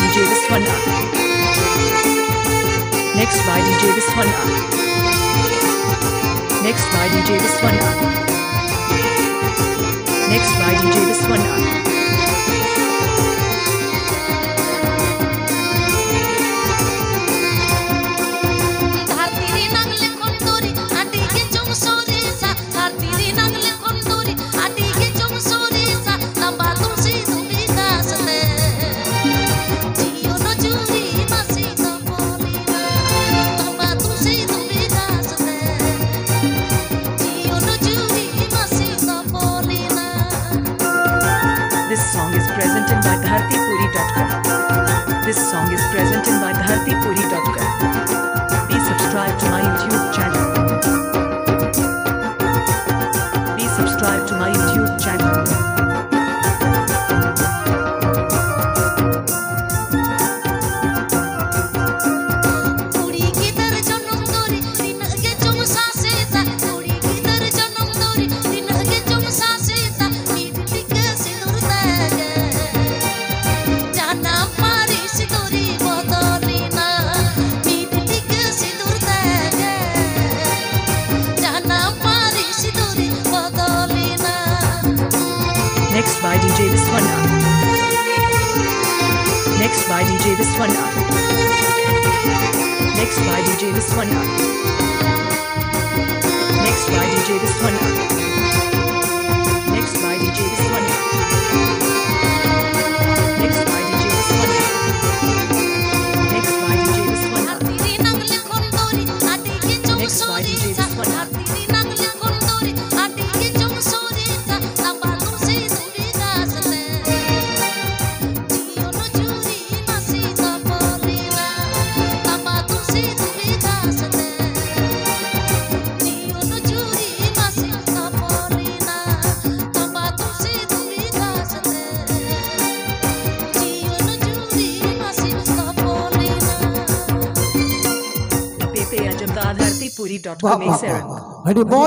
DJ Viswana. Next by DJ Viswana. Next by DJ Viswana. Next by DJ Viswana. This song is presented by dhartipuri.com. This song is presented by dhartipuri.com. Please subscribe to my YouTube channel. Please subscribe to my YouTube channel. Next by DJ Viswana. Next by DJ Viswana. Next by DJ Viswana. Next by DJ Viswana. Next by DJ Viswana. Next by DJ Viswana. Next by DJ Viswana. Next by DJ Viswana. Dhartipuri.com.